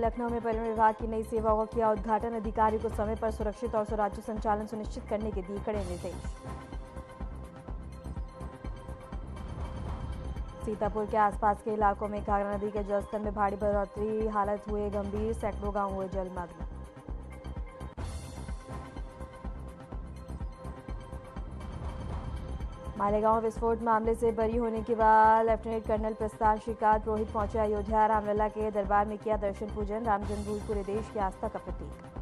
लखनऊ में परिवहन विभाग की नई सेवाओं का किया उद्घाटन। अधिकारियों को समय पर सुरक्षित और सुचारू संचालन सुनिश्चित करने के दिए कड़े निर्देश। सीतापुर के आसपास के इलाकों में घाघरा नदी के जलस्तर में भारी बढ़ोतरी, हालत हुए गंभीर, सैकड़ों गांव हुए जलमग्न। मालेगांव विस्फोट मामले से बरी होने के बाद लेफ्टिनेंट कर्नल प्रस्थान श्रीकांत पुरोहित पहुंचे अयोध्या। रामलला के दरबार में किया दर्शन पूजन। राम जन्मभूमि पूरे देश की आस्था का प्रतीक।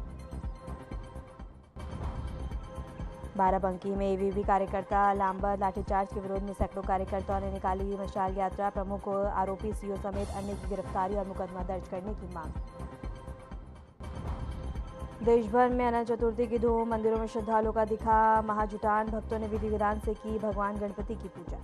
बाराबंकी में एबीवीपी कार्यकर्ता लामबंद, लाठीचार्ज के विरोध में सैकड़ों कार्यकर्ताओं ने निकाली मशाल यात्रा। प्रमुख आरोपी सीओ समेत अन्य की गिरफ्तारी और मुकदमा दर्ज करने की मांग। देश भर में अनंत चतुर्थी की धूम, मंदिरों में श्रद्धालुओं का दिखा महाजुटान। भक्तों ने विधि विधान से की भगवान गणपति की पूजा।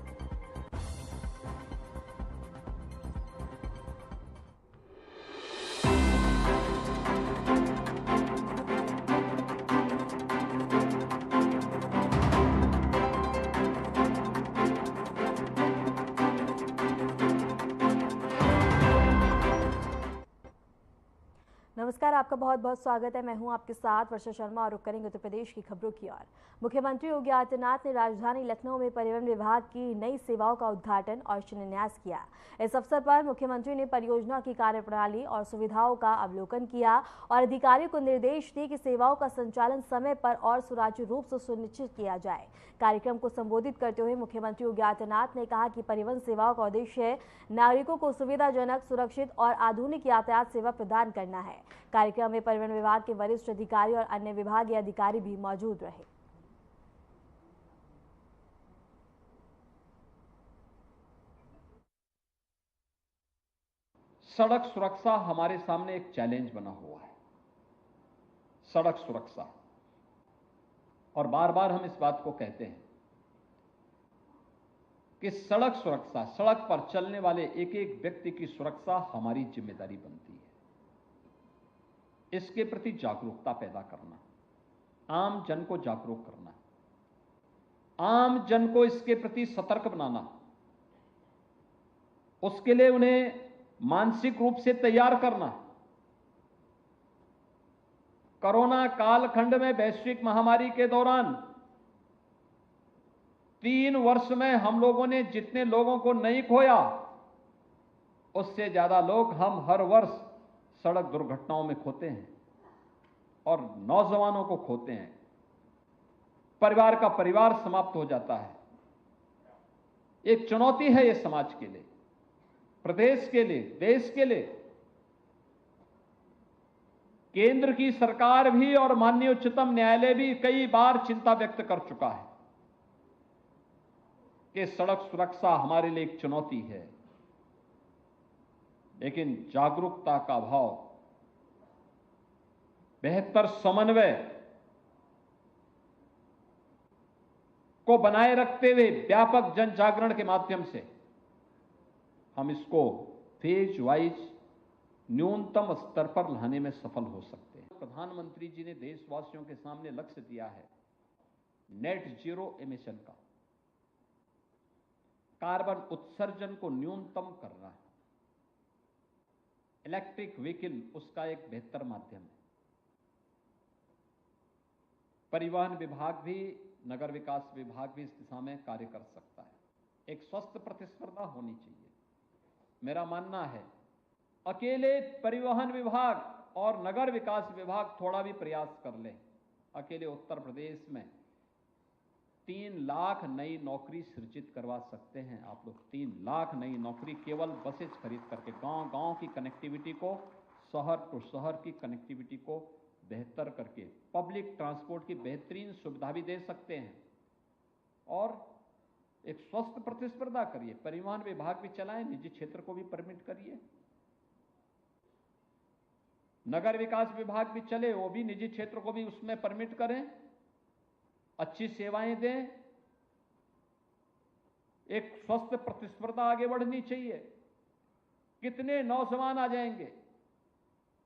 नमस्कार, आपका बहुत बहुत स्वागत है। मैं हूं आपके साथ वर्षा शर्मा और रुक करेंगे उत्तर प्रदेश की खबरों की ओर। मुख्यमंत्री योगी आदित्यनाथ ने राजधानी लखनऊ में परिवहन विभाग की नई सेवाओं का उद्घाटन और शिलान्यास किया। इस अवसर पर मुख्यमंत्री ने परियोजना की कार्यप्रणाली और सुविधाओं का अवलोकन किया और अधिकारियों को निर्देश दिए कि सेवाओं का संचालन समय पर और सुचारू रूप से सुनिश्चित किया जाए। कार्यक्रम को संबोधित करते हुए मुख्यमंत्री योगी आदित्यनाथ ने कहा कि परिवहन सेवाओं का उद्देश्य नागरिकों को सुविधाजनक, सुरक्षित और आधुनिक यातायात सेवा प्रदान करना है। कार्यक्रम में परिवहन विभाग के वरिष्ठ अधिकारी और अन्य विभागीय अधिकारी भी मौजूद रहे। सड़क सुरक्षा हमारे सामने एक चैलेंज बना हुआ है, सड़क सुरक्षा। और बार बार हम इस बात को कहते हैं कि सड़क सुरक्षा, सड़क पर चलने वाले एक एक व्यक्ति की सुरक्षा हमारी जिम्मेदारी बनती है। इसके प्रति जागरूकता पैदा करना, आम जन को जागरूक करना, आम जन को इसके प्रति सतर्क बनाना, उसके लिए उन्हें मानसिक रूप से तैयार करना। कोरोना कालखंड में वैश्विक महामारी के दौरान 3 वर्ष में हम लोगों ने जितने लोगों को नहीं खोया, उससे ज्यादा लोग हम हर वर्ष सड़क दुर्घटनाओं में खोते हैं और नौजवानों को खोते हैं। परिवार का परिवार समाप्त हो जाता है। एक चुनौती है ये समाज के लिए, प्रदेश के लिए, देश के लिए। केंद्र की सरकार भी और माननीय उच्चतम न्यायालय भी कई बार चिंता व्यक्त कर चुका है कि सड़क सुरक्षा हमारे लिए एक चुनौती है, लेकिन जागरूकता का अभाव, बेहतर समन्वय को बनाए रखते हुए व्यापक जन जागरण के माध्यम से हम इसको फेज वाइज न्यूनतम स्तर पर लाने में सफल हो सकते हैं। प्रधानमंत्री जी ने देशवासियों के सामने लक्ष्य दिया है नेट जीरो एमिशन का, कार्बन उत्सर्जन को न्यूनतम करना है। इलेक्ट्रिक व्हीकल उसका एक बेहतर माध्यम है। परिवहन विभाग भी, नगर विकास विभाग भी इस दिशा में कार्य कर सकता है। एक स्वस्थ प्रतिस्पर्धा होनी चाहिए। मेरा मानना है अकेले परिवहन विभाग और नगर विकास विभाग थोड़ा भी प्रयास कर ले, अकेले उत्तर प्रदेश में 3 लाख नई नौकरी सृजित करवा सकते हैं आप लोग। 3 लाख नई नौकरी केवल बसेस खरीद करके, गांव-गांव की कनेक्टिविटी को, शहर टू शहर की कनेक्टिविटी को बेहतर करके, पब्लिक ट्रांसपोर्ट की बेहतरीन सुविधा भी दे सकते हैं और एक स्वस्थ प्रतिस्पर्धा करिए। परिवहन विभाग भी चलाएं, निजी क्षेत्र को भी परमिट करिए। नगर विकास विभाग भी चले, वो भी निजी क्षेत्र को भी उसमें परमिट करें, अच्छी सेवाएं दें। एक स्वस्थ प्रतिस्पर्धा आगे बढ़नी चाहिए। कितने नौजवान आ जाएंगे,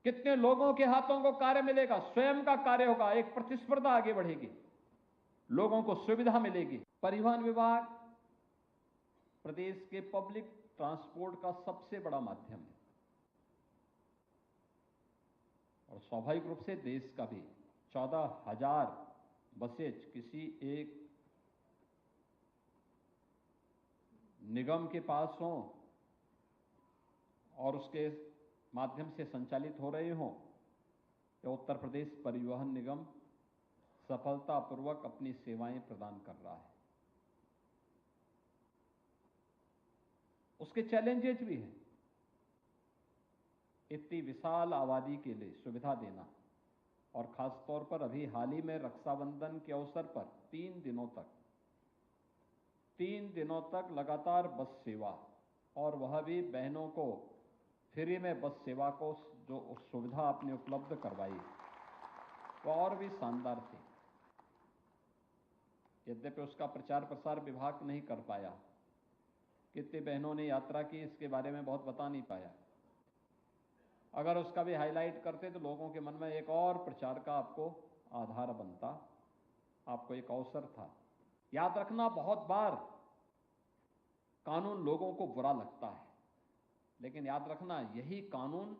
कितने लोगों के हाथों को कार्य मिलेगा, स्वयं का कार्य होगा, एक प्रतिस्पर्धा आगे बढ़ेगी, लोगों को सुविधा मिलेगी। परिवहन विभाग प्रदेश के पब्लिक ट्रांसपोर्ट का सबसे बड़ा माध्यम है। और स्वाभाविक रूप से देश का भी 14,000 बसेज किसी एक निगम के पास हों और उसके माध्यम से संचालित हो रहे हों, या उत्तर प्रदेश परिवहन निगम सफलतापूर्वक अपनी सेवाएं प्रदान कर रहा है। उसके चैलेंजेस भी हैं। इतनी विशाल आबादी के लिए सुविधा देना, और खासतौर पर अभी हाल ही में रक्षाबंधन के अवसर पर 3 दिनों तक लगातार बस सेवा, और वह भी बहनों को फ्री में बस सेवा को जो सुविधा आपने उपलब्ध करवाई वो और भी शानदार थी। यद्यपि उसका प्रचार प्रसार विभाग नहीं कर पाया, कितनी बहनों ने यात्रा की इसके बारे में बहुत बता नहीं पाया। अगर उसका भी हाईलाइट करते तो लोगों के मन में एक और प्रचार का आपको आधार बनता, आपको एक अवसर था। याद रखना, बहुत बार कानून लोगों को बुरा लगता है, लेकिन याद रखना यही कानून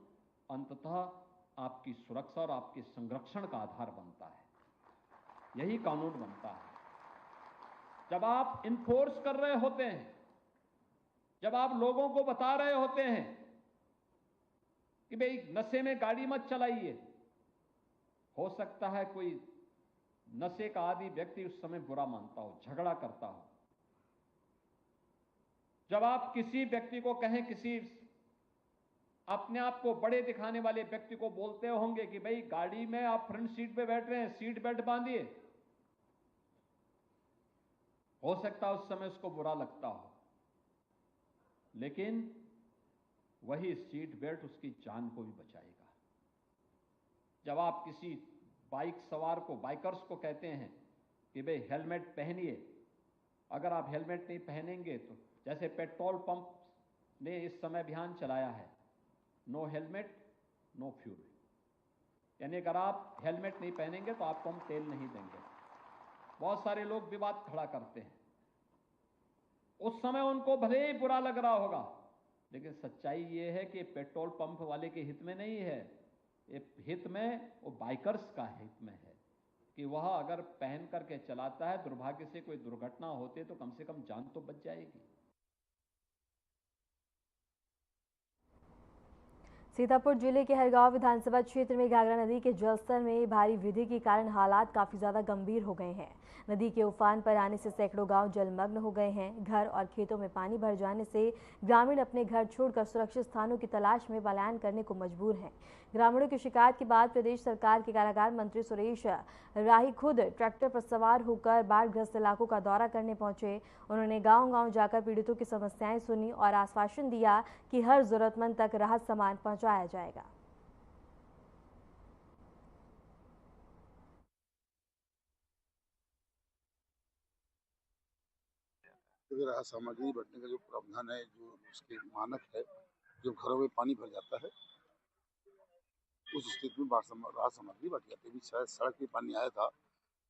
अंततः आपकी सुरक्षा और आपके संरक्षण का आधार बनता है। यही कानून बनता है जब आप इन्फोर्स कर रहे होते हैं, जब आप लोगों को बता रहे होते हैं कि भाई नशे में गाड़ी मत चलाइए। हो सकता है कोई नशे का आदी व्यक्ति उस समय बुरा मानता हो, झगड़ा करता हो। जब आप किसी व्यक्ति को कहें, किसी अपने आप को बड़े दिखाने वाले व्यक्ति को बोलते होंगे कि भाई गाड़ी में आप फ्रंट सीट पे बैठ रहे हैं, सीट बेल्ट बांधिए, हो सकता है उस समय उसको बुरा लगता हो, लेकिन वही सीट बेल्ट उसकी जान को भी बचाएगा। जब आप किसी बाइक सवार को, बाइकर्स को कहते हैं कि भाई हेलमेट पहनिए, अगर आप हेलमेट नहीं पहनेंगे तो, जैसे पेट्रोल पंप ने इस समय अभियान चलाया है, नो हेलमेट नो फ्यूल, यानी अगर आप हेलमेट नहीं पहनेंगे तो आपको हम तेल नहीं देंगे। बहुत सारे लोग विवाद खड़ा करते हैं, उस समय उनको भले ही बुरा लग रहा होगा, लेकिन सच्चाई ये है कि पेट्रोल पंप वाले के हित में नहीं है, ये हित में वो बाइकर्स का हित में है कि वह अगर पहन करके चलाता है, दुर्भाग्य से कोई दुर्घटना होती तो कम से कम जान तो बच जाएगी। सीतापुर जिले के हरगांव विधानसभा क्षेत्र में घाघरा नदी के जलस्तर में भारी वृद्धि के कारण हालात काफी ज्यादा गंभीर हो गए हैं। नदी के उफान पर आने से सैकड़ों गांव जलमग्न हो गए हैं। घर और खेतों में पानी भर जाने से ग्रामीण अपने घर छोड़कर सुरक्षित स्थानों की तलाश में पलायन करने को मजबूर हैं। ग्रामीणों की शिकायत के बाद प्रदेश सरकार के कारागार मंत्री सुरेश राही खुद ट्रैक्टर पर सवार होकर बाढ़ग्रस्त इलाकों का दौरा करने पहुंचे। उन्होंने गांव-गांव जाकर पीड़ितों की समस्याएं सुनी और आश्वासन दिया कि हर जरूरतमंद तक राहत सामान पहुंचाया जाएगा। राहत सामग्री बंटने का जो प्रावधान है, जो उसके मानक है, जब घरों में पानी भर जाता है उस स्थिति में राहत सामग्री बट जाती है। शायद सड़क पे पानी आया था,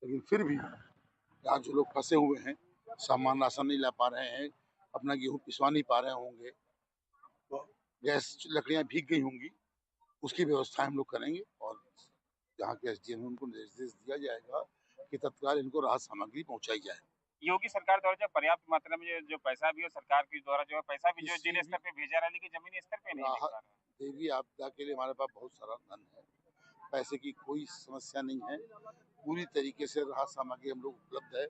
लेकिन फिर भी यहाँ जो लोग फंसे हुए हैं, सामान राशन नहीं ला पा रहे हैं, अपना गेहूँ पिसवा नहीं पा रहे होंगे, तो गैस लकड़ियाँ भीग गई होंगी, उसकी व्यवस्था हम लोग करेंगे और यहाँ के SDM में उनको निर्देश दिया जाएगा कि तत्काल इनको राहत सामग्री पहुँचाई जाए। योगी सरकार द्वारा जो पर्याप्त मात्रा में जो पैसा भी है, सरकार के द्वारा जो है पैसा भी जो जिले स्तर पे भेजा रहा है, लेकिन जमीनी स्तर पे नहीं भेज रहा है। देवी आपदा के लिए हमारे पास बहुत सारा धन है, पैसे की कोई समस्या नहीं है, पूरी तरीके से राहत सामग्री हम लोग उपलब्ध है,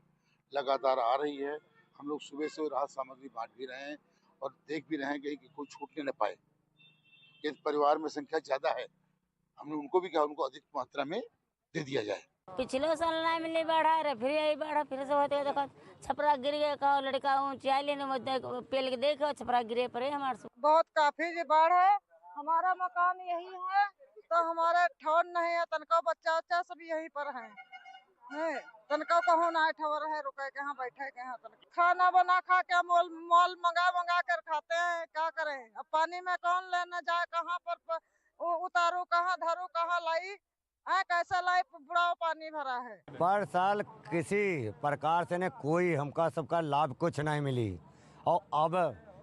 लगातार आ रही है। हम लोग सुबह से राहत सामग्री बांट भी रहे हैं और देख भी रहे हैं कि कोई छूटने न पाए। यदि परिवार में संख्या ज्यादा है, हमने उनको भी कहा उनको अधिक मात्रा में दे दिया जाए। पिछले साल नहीं मिली बढ़ा रहे, फिर यही बढ़ा, फिर से होते देखो छपरा गिर गया, का लड़का ऊंचाई लेने पेल के देखो छपरा गिरे पड़े हमारे। बहुत काफी बाढ़ है, हमारा मकान यही है, तो हमारे ठौर नहीं है, तनका बच्चा उच्चा सब यहीं पर है, तनका कहो ना ठवर है, रुके के यहाँ बैठे के यहाँ तनका खाना बना खा के मॉल मंगा कर खाते हैं, क्या करें। अब पानी में कौन लेने जाए, कहाँ पर उतारू, कहाँ धरू, कहाँ लाई, कैसा लाई, बुरा पानी भरा है। पर साल किसी प्रकार से ने कोई हमका सबका लाभ कुछ नहीं मिली, और अब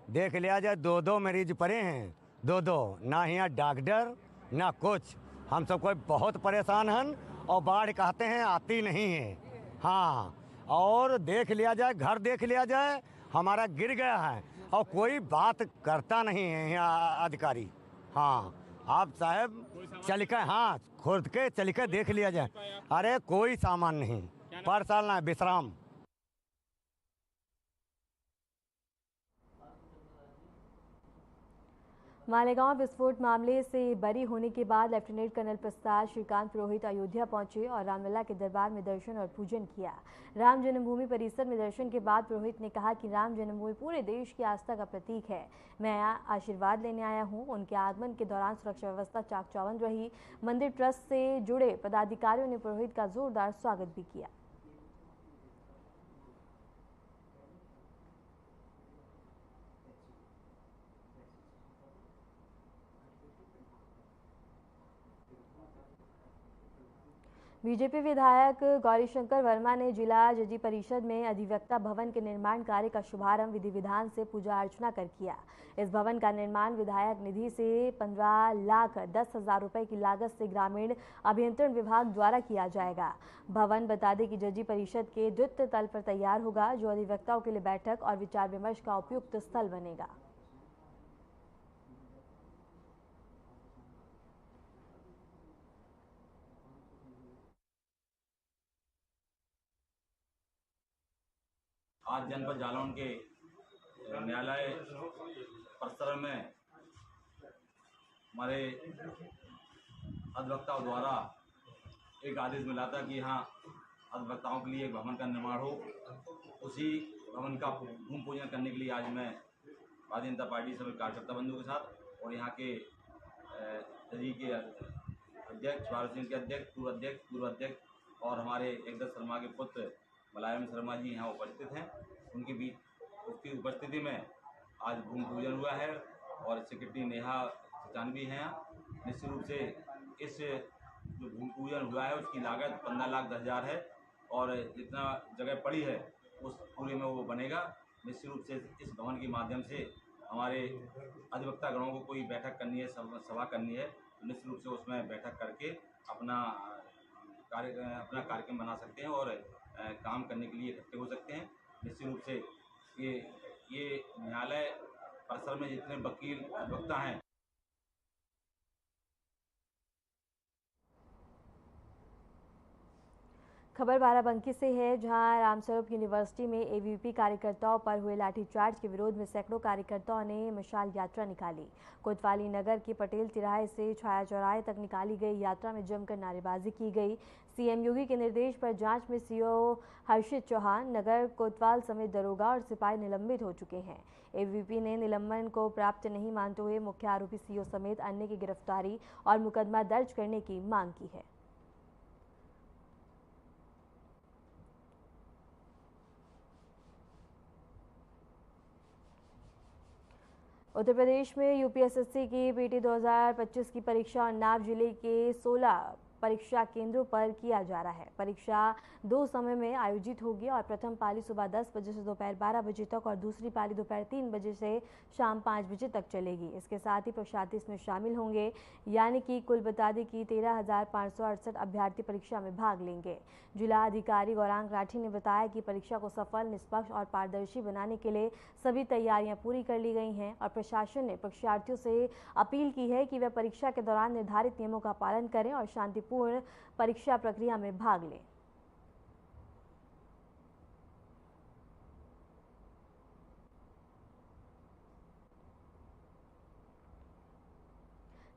देख लिया जाए 2-2 मरीज पड़े हैं, 2-2, ना यहाँ डॉक्टर ना कुछ। हम सब कोई बहुत परेशान हैं और बाढ़ कहते हैं आती नहीं है। हाँ, और देख लिया जाए, घर देख लिया जाए, हमारा गिर गया है और कोई बात करता नहीं है यहाँ अधिकारी। हाँ, आप साहब चल के, हाँ, खुद के चल के देख लिया जाए। अरे कोई सामान नहीं, पर साल ना विश्राम। मालेगांव विस्फोट मामले से बरी होने के बाद लेफ्टिनेंट कर्नल प्रसाद श्रीकांत पुरोहित अयोध्या पहुंचे और रामलला के दरबार में दर्शन और पूजन किया। राम जन्मभूमि परिसर में दर्शन के बाद पुरोहित ने कहा कि राम जन्मभूमि पूरे देश की आस्था का प्रतीक है। मैं आशीर्वाद लेने आया हूं। उनके आगमन के दौरान सुरक्षा व्यवस्था चाक चौबंद रही। मंदिर ट्रस्ट से जुड़े पदाधिकारियों ने पुरोहित का जोरदार स्वागत भी किया। बीजेपी विधायक गौरीशंकर वर्मा ने जिला जजी परिषद में अधिवक्ता भवन के निर्माण कार्य का शुभारंभ विधि विधान से पूजा अर्चना कर किया। इस भवन का निर्माण विधायक निधि से 15,10,000 रुपए की लागत से ग्रामीण अभियंत्रण विभाग द्वारा किया जाएगा। भवन बता दें कि जजी परिषद के द्वितीय तल पर तैयार होगा, जो अधिवक्ताओं के लिए बैठक और विचार विमर्श का उपयुक्त स्थल बनेगा। आज जनपद जालौन के न्यायालय परिसर में हमारे अधिवक्ताओं द्वारा एक आदेश मिला था कि यहाँ अधिवक्ताओं के लिए एक भवन का निर्माण हो। उसी भवन का भूमि पूजन करने के लिए आज मैं भारतीय जनता पार्टी सभी कार्यकर्ता बंधुओं के साथ और यहाँ के जजी के अध्यक्ष, भारत सिंह के अध्यक्ष, पूर्व अध्यक्ष और हमारे एकदत्त शर्मा के पुत्र मलायम शर्मा जी यहाँ उपस्थित हैं। उनके बीच उसकी उपस्थिति में आज भूमि पूजन हुआ है और सेक्रेटरी नेहा जानवी हैं। निश्चित रूप से इस जो भूमि पूजन हुआ है उसकी लागत 15,10,000 है और जितना जगह पड़ी है उस पूरे में वो बनेगा। निश्चित रूप से इस भवन के माध्यम से हमारे अधिवक्ता गणों को कोई बैठक करनी है, सभा करनी है, तो निश्चित रूप से उसमें बैठक करके अपना कार्यक्रम बना सकते हैं और काम करने के लिए इकट्ठे हो सकते हैं। निश्चित रूप से ये न्यायालय परिसर में जितने वकील अधिवक्ता हैं। खबर बाराबंकी से है, जहां रामस्वरूप यूनिवर्सिटी में एबीवीपी कार्यकर्ताओं पर हुए लाठीचार्ज के विरोध में सैकड़ों कार्यकर्ताओं ने मशाल यात्रा निकाली। कोतवाली नगर के पटेल तिराहे से छाया चौराहे तक निकाली गई यात्रा में जमकर नारेबाजी की गई। सीएम योगी के निर्देश पर जांच में सीओ हर्षित चौहान, नगर कोतवाल समेत दरोगा और सिपाही निलंबित हो चुके हैं। एबीवीपी ने निलंबन को प्राप्त नहीं मानते हुए मुख्य आरोपी सीओ समेत अन्य की गिरफ्तारी और मुकदमा दर्ज करने की मांग की है। उत्तर प्रदेश में यूपीएसएससी की पीटी 2025 की परीक्षा उन्नाव जिले के 16 परीक्षा केंद्रों पर किया जा रहा है। परीक्षा 2 समय में आयोजित होगी और प्रथम पाली सुबह 10 बजे से दोपहर 12 बजे तक और दूसरी पाली दोपहर 3 बजे से शाम 5 बजे तक चलेगी। इसके साथ ही परीक्षार्थी इसमें शामिल होंगे, यानी कि कुल बता दें कि 13,568 अभ्यर्थी परीक्षा में भाग लेंगे। जिला अधिकारी गौरांग राठी ने बताया कि परीक्षा को सफल, निष्पक्ष और पारदर्शी बनाने के लिए सभी तैयारियां पूरी कर ली गई हैं और प्रशासन ने परीक्षार्थियों से अपील की है कि वे परीक्षा के दौरान निर्धारित नियमों का पालन करें और शांतिपूर्ण परीक्षा प्रक्रिया में भाग लें।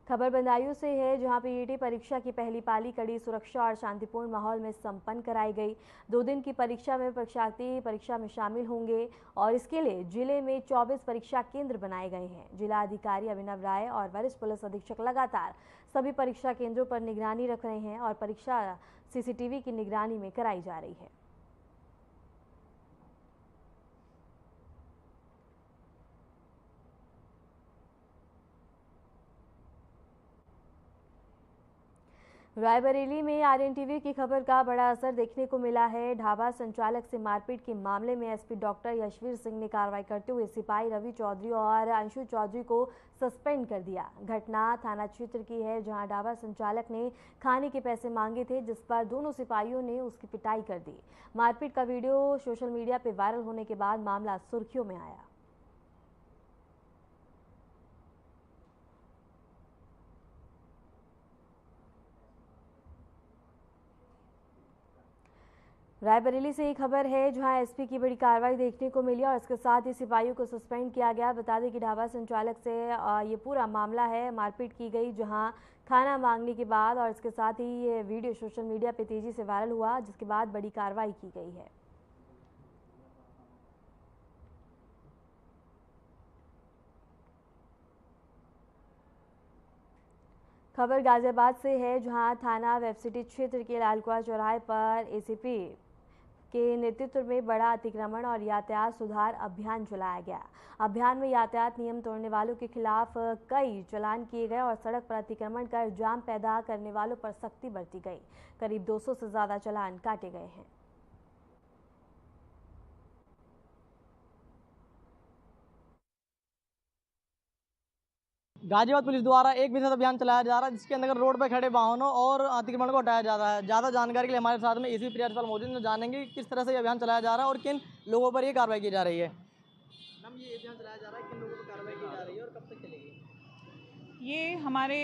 खबर बदायूं से है, जहां पीईटी परीक्षा की पहली पाली कड़ी सुरक्षा और शांतिपूर्ण माहौल में संपन्न कराई गई। 2 दिन की परीक्षा में परीक्षार्थी परीक्षा में शामिल होंगे और इसके लिए जिले में 24 परीक्षा केंद्र बनाए गए हैं। जिला अधिकारी अभिनव राय और वरिष्ठ पुलिस अधीक्षक लगातार सभी परीक्षा केंद्रों पर निगरानी रख रहे हैं और परीक्षा सीसीटीवी की निगरानी में कराई जा रही है। रायबरेली में आरएनटीवी की खबर का बड़ा असर देखने को मिला है। ढाबा संचालक से मारपीट के मामले में एसपी डॉक्टर यशवीर सिंह ने कार्रवाई करते हुए सिपाही रवि चौधरी और अंशु चौधरी को सस्पेंड कर दिया। घटना थाना क्षेत्र की है, जहां ढाबा संचालक ने खाने के पैसे मांगे थे, जिस पर दोनों सिपाहियों ने उसकी पिटाई कर दी। मारपीट का वीडियो सोशल मीडिया पर वायरल होने के बाद मामला सुर्खियों में आया। रायबरेली से एक खबर है, जहां एसपी की बड़ी कार्रवाई देखने को मिली और इसके साथ ही सिपाहियों को सस्पेंड किया गया। बता दें कि ढाबा संचालक से ये पूरा मामला है, मारपीट की गई जहां खाना मांगने के बाद, और इसके साथ ही ये वीडियो सोशल मीडिया पे तेजी से वायरल हुआ, जिसके बाद बड़ी कार्रवाई की गई है। खबर गाजियाबाद से है, जहां थाना वेब सिटी क्षेत्र के लालकुआ चौराहे पर एसीपी के नेतृत्व में बड़ा अतिक्रमण और यातायात सुधार अभियान चलाया गया। अभियान में यातायात नियम तोड़ने वालों के खिलाफ कई चालान किए गए और सड़क पर अतिक्रमण कर जाम पैदा करने वालों पर सख्ती बरती गई। करीब 200 से ज्यादा चालान काटे गए हैं। गाजियाबाद पुलिस द्वारा एक विशेष अभियान चलाया जा रहा है, जिसके अंदर रोड पर खड़े वाहनों और अतिक्रमण को हटाया जा रहा है। ज़्यादा जानकारी के लिए हमारे साथ में एसीपी प्रियांशपाल मौजूद हैं, जानेंगे किस तरह से ये अभियान चलाया जा रहा है और किन लोगों पर ये कार्रवाई की जा रही है। मैम, ये अभियान चलाया जा रहा है, किन लोगों पर कार्रवाई की जा रही है और कब तक चलेगी? ये हमारे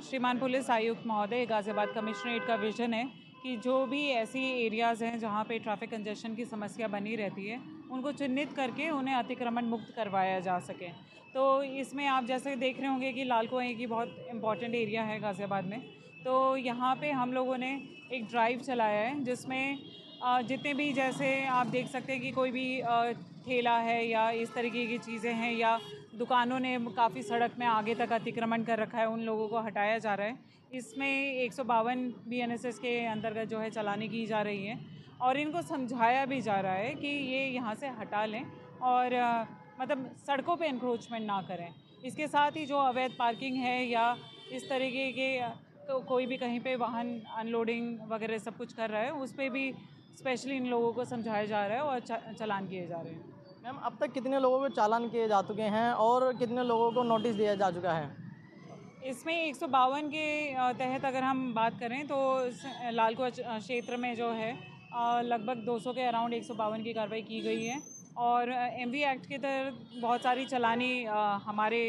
श्रीमान पुलिस आयुक्त महोदय गाजियाबाद कमिश्नरेट का विजन है कि जो भी ऐसी एरियाज़ हैं जहाँ पे ट्रैफिक कंजेशन की समस्या बनी रहती है, उनको चिन्हित करके उन्हें अतिक्रमण मुक्त करवाया जा सके। तो इसमें आप जैसे देख रहे होंगे कि लाल कुआं की बहुत इम्पॉर्टेंट एरिया है गाजियाबाद में। तो यहाँ पे हम लोगों ने एक ड्राइव चलाया है, जिसमें जितने भी, जैसे आप देख सकते हैं कि कोई भी ठेला है या इस तरीके की चीज़ें हैं, या दुकानों ने काफ़ी सड़क में आगे तक अतिक्रमण कर रखा है, उन लोगों को हटाया जा रहा है। इसमें 152 BNSS के अंतर्गत जो है चालानी की जा रही है और इनको समझाया भी जा रहा है कि ये यहाँ से हटा लें और मतलब सड़कों पे इंक्रोचमेंट ना करें। इसके साथ ही जो अवैध पार्किंग है या इस तरीके के, तो कोई भी कहीं पे वाहन अनलोडिंग वगैरह सब कुछ कर रहा है, उस पर भी स्पेशली इन लोगों को समझाया जा रहा है और चालान किए जा रहे हैं। मैम, अब तक कितने लोगों को चालान किए जा चुके हैं और कितने लोगों को नोटिस दिया जा चुका है? इसमें 152 के तहत अगर हम बात करें तो लालकुआं क्षेत्र में जो है लगभग 200 के अराउंड 152 की कार्रवाई की गई है और MV एक्ट के तहत बहुत सारी चालानी हमारे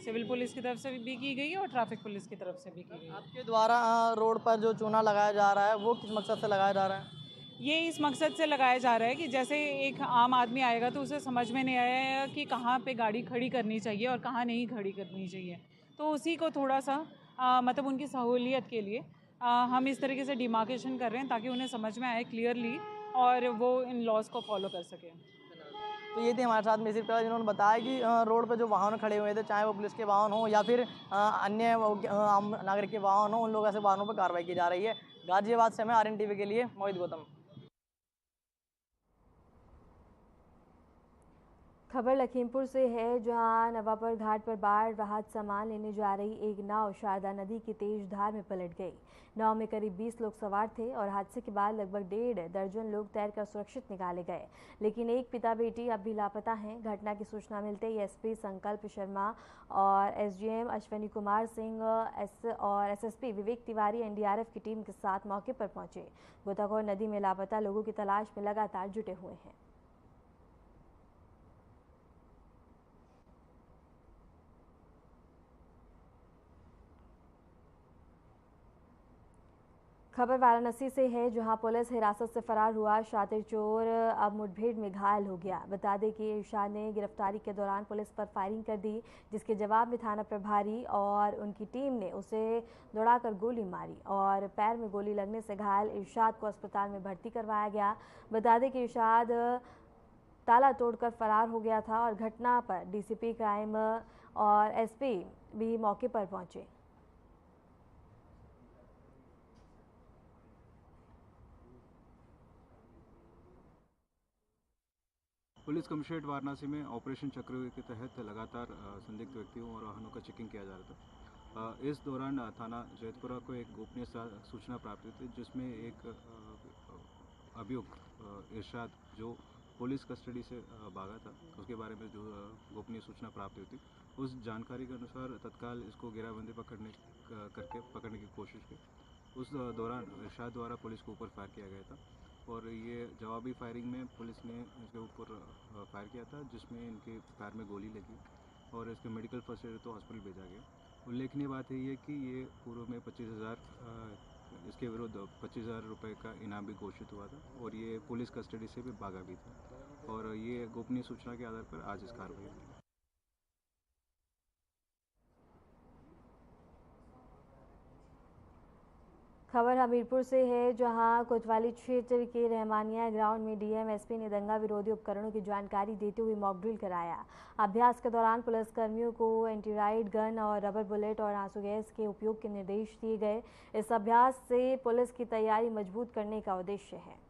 सिविल पुलिस की तरफ से भी की गई है और ट्रैफिक पुलिस की तरफ से भी की गई है। आपके द्वारा रोड पर जो चूना लगाया जा रहा है, वो किस मकसद से लगाया जा रहा है? ये इस मकसद से लगाया जा रहा है कि जैसे एक आम आदमी आएगा तो उसे समझ में नहीं आएगा कि कहाँ पे गाड़ी खड़ी करनी चाहिए और कहाँ नहीं खड़ी करनी चाहिए। तो उसी को थोड़ा सा मतलब उनकी सहूलियत के लिए हम इस तरीके से डिमार्केशन कर रहे हैं, ताकि उन्हें समझ में आए क्लियरली और वो इन लॉज को फॉलो कर सकें। तो ये थे हमारे साथ में सिर्फ जिन्होंने बताया कि रोड पर जो वाहन खड़े हुए थे, चाहे वो पुलिस के वाहन हो या फिर अन्य आम नागरिक के वाहन हो, उन लोगों ऐसे वाहनों पर कार्रवाई की जा रही है। गाजियाबाद से मैं RNTV के लिए मोहित गौतम। खबर लखीमपुर से है, जहां नवापुर घाट पर बाढ़ राहत सामान लेने जा रही एक नाव शारदा नदी की तेज धार में पलट गई। नाव में करीब 20 लोग सवार थे और हादसे के बाद लगभग 1.5 दर्जन लोग तैरकर सुरक्षित निकाले गए, लेकिन एक पिता बेटी अब भी लापता हैं। घटना की सूचना मिलते ही SP संकल्प शर्मा और SGM अश्विनी कुमार सिंह और SSP विवेक तिवारी NDRF की टीम के साथ मौके पर पहुंचे। गोताखोर नदी में लापता लोगों की तलाश में लगातार जुटे हुए हैं। खबर वाराणसी से है, जहां पुलिस हिरासत से फरार हुआ शातिर चोर अब मुठभेड़ में घायल हो गया। बता दें कि इरशाद ने गिरफ्तारी के दौरान पुलिस पर फायरिंग कर दी, जिसके जवाब में थाना प्रभारी और उनकी टीम ने उसे दौड़ाकर गोली मारी और पैर में गोली लगने से घायल इरशाद को अस्पताल में भर्ती करवाया गया। बता दें कि इरशाद ताला तोड़कर फरार हो गया था और घटना पर DCP क्राइम और SP भी मौके पर पहुंचे। पुलिस कमिश्नरेट वाराणसी में ऑपरेशन चक्रव्यूह के तहत लगातार संदिग्ध व्यक्तियों और वाहनों का चेकिंग किया जा रहा था। इस दौरान थाना जैतपुरा को एक गोपनीय सूचना प्राप्त हुई थी, जिसमें एक अभियुक्त इरशाद जो पुलिस कस्टडी से भागा था, उसके बारे में जो गोपनीय सूचना प्राप्त हुई थी, उस जानकारी के अनुसार तत्काल इसको घेराबंदी पकड़ने की कोशिश की। उस दौरान इरशाद द्वारा पुलिस के ऊपर फायर किया गया था और ये जवाबी फायरिंग में पुलिस ने इसके ऊपर फायर किया था, जिसमें इनके पैर में गोली लगी और इसके मेडिकल फर्स्ट एड तो हॉस्पिटल भेजा गया। उल्लेखनीय बात यही है कि ये पूर्व में 25,000 इसके विरुद्ध 25,000 रुपये का इनाम भी घोषित हुआ था और ये पुलिस कस्टडी से भी भागा भी था और ये गोपनीय सूचना के आधार पर आज इस कार्रवाई हुई। खबर हमीरपुर से है, जहां कोतवाली क्षेत्र के रहमानिया ग्राउंड में डीएम एसपी ने दंगा विरोधी उपकरणों की जानकारी देते हुए मॉक ड्रिल कराया। अभ्यास के दौरान पुलिसकर्मियों को एंटीराइड गन और रबर बुलेट और आंसू गैस के उपयोग के निर्देश दिए गए। इस अभ्यास से पुलिस की तैयारी मजबूत करने का उद्देश्य है।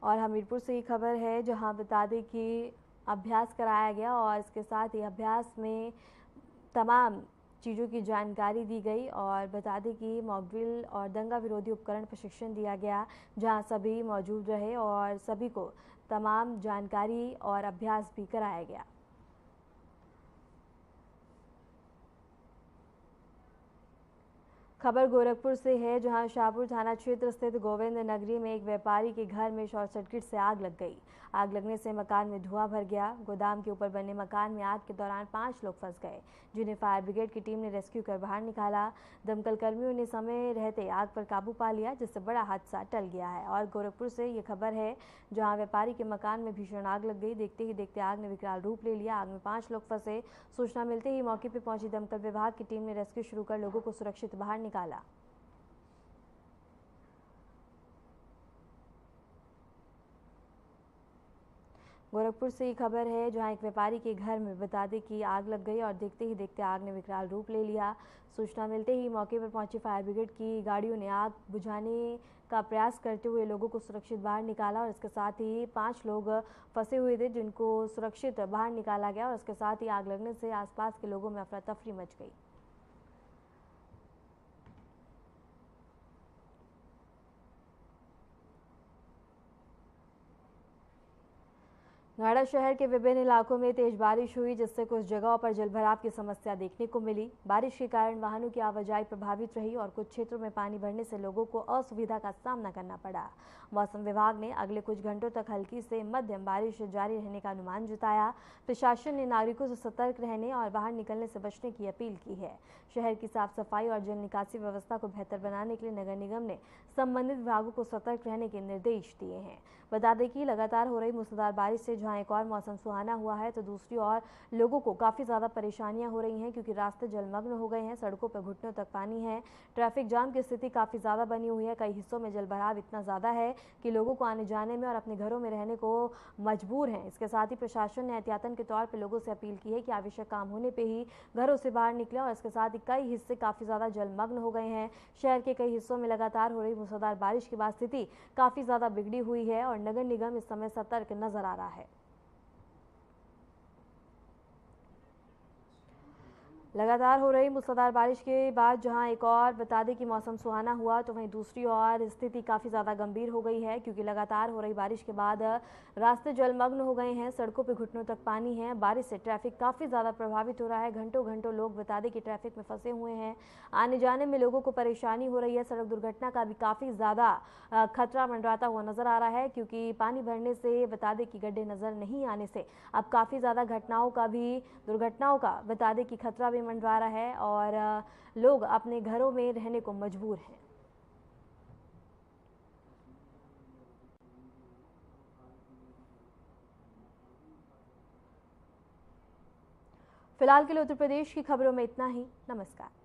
और हमीरपुर से ही खबर है, जहां बता दें कि अभ्यास कराया गया और इसके साथ ही अभ्यास में तमाम चीज़ों की जानकारी दी गई और बता दें कि मॉक ड्रिल और दंगा विरोधी उपकरण प्रशिक्षण दिया गया, जहां सभी मौजूद रहे और सभी को तमाम जानकारी और अभ्यास भी कराया गया। खबर गोरखपुर से है, जहां शाहपुर थाना क्षेत्र स्थित गोविंद नगरी में एक व्यापारी के घर में शॉर्ट सर्किट से आग लग गई। आग लगने से मकान में धुआं भर गया। गोदाम के ऊपर बने मकान में आग के दौरान 5 लोग फंस गए, जिन्हें फायर ब्रिगेड की टीम ने रेस्क्यू कर बाहर निकाला। दमकल कर्मियों ने समय रहते आग पर काबू पा लिया, जिससे बड़ा हादसा टल गया है। और गोरखपुर से ये खबर है, जहां व्यापारी के मकान में भीषण आग लग गई। देखते ही देखते आग ने विकराल रूप ले लिया। आग में 5 लोग फंसे। सूचना मिलते ही मौके पर पहुंची दमकल विभाग की टीम ने रेस्क्यू शुरू कर लोगों को सुरक्षित बाहर निकाला। गोरखपुर से ही खबर है, जहां एक व्यापारी के घर में बता दें कि आग लग गई और देखते ही देखते आग ने विकराल रूप ले लिया। सूचना मिलते ही मौके पर पहुंची फायर ब्रिगेड की गाड़ियों ने आग बुझाने का प्रयास करते हुए लोगों को सुरक्षित बाहर निकाला और इसके साथ ही 5 लोग फंसे हुए थे, जिनको सुरक्षित बाहर निकाला गया और इसके साथ ही आग लगने से आसपास के लोगों में अफरा तफरी मच गई। नोएडा शहर के विभिन्न इलाकों में तेज बारिश हुई, जिससे कुछ जगहों पर जलभराव की समस्या देखने को मिली। बारिश के कारण वाहनों की आवाजाही प्रभावित रही और कुछ क्षेत्रों में पानी भरने से लोगों को असुविधा का सामना करना पड़ा। मौसम विभाग ने अगले कुछ घंटों तक हल्की से मध्यम बारिश जारी रहने का अनुमान जताया। प्रशासन ने नागरिकों से सतर्क रहने और बाहर निकलने से बचने की अपील की है। शहर की साफ सफाई और जल निकासी व्यवस्था को बेहतर बनाने के लिए नगर निगम ने संबंधित विभागों को सतर्क रहने के निर्देश दिए हैं। बता दें कि लगातार हो रही मूसलाधार बारिश से जहां एक और मौसम सुहाना हुआ है, तो दूसरी ओर लोगों को काफ़ी ज़्यादा परेशानियां हो रही हैं, क्योंकि रास्ते जलमग्न हो गए हैं। सड़कों पर घुटनों तक पानी है। ट्रैफिक जाम की स्थिति काफ़ी ज़्यादा बनी हुई है। कई हिस्सों में जलभराव इतना ज़्यादा है कि लोगों को आने जाने में और अपने घरों में रहने को मजबूर हैं। इसके साथ ही प्रशासन ने एहतियातन के तौर पर लोगों से अपील की है कि आवश्यक काम होने पर ही घरों से बाहर निकले और इसके साथ ही कई हिस्से काफ़ी ज़्यादा जलमग्न हो गए हैं। शहर के कई हिस्सों में लगातार हो रही मूसलाधार बारिश के बाद स्थिति काफ़ी ज़्यादा बिगड़ी हुई है और नगर निगम इस समय सतर्क नजर आ रहा है। लगातार हो रही मूसलाधार बारिश के बाद जहां एक और बता दें कि मौसम सुहाना हुआ, तो वहीं दूसरी ओर स्थिति काफ़ी ज़्यादा गंभीर हो गई है, क्योंकि लगातार हो रही बारिश के बाद रास्ते जलमग्न हो गए हैं। सड़कों पे घुटनों तक पानी है। बारिश से ट्रैफिक काफ़ी ज़्यादा प्रभावित हो रहा है। घंटों घंटों लोग बता दें कि ट्रैफिक में फंसे हुए हैं। आने जाने में लोगों को परेशानी हो रही है। सड़क दुर्घटना का भी काफ़ी ज़्यादा खतरा मंडराता हुआ नजर आ रहा है, क्योंकि पानी भरने से बता दें कि गड्ढे नजर नहीं आने से अब काफ़ी ज़्यादा दुर्घटनाओं का बता दें कि खतरा भी मंडरा रहा है और लोग अपने घरों में रहने को मजबूर हैं। फिलहाल के लिए उत्तर प्रदेश की खबरों में इतना ही। नमस्कार।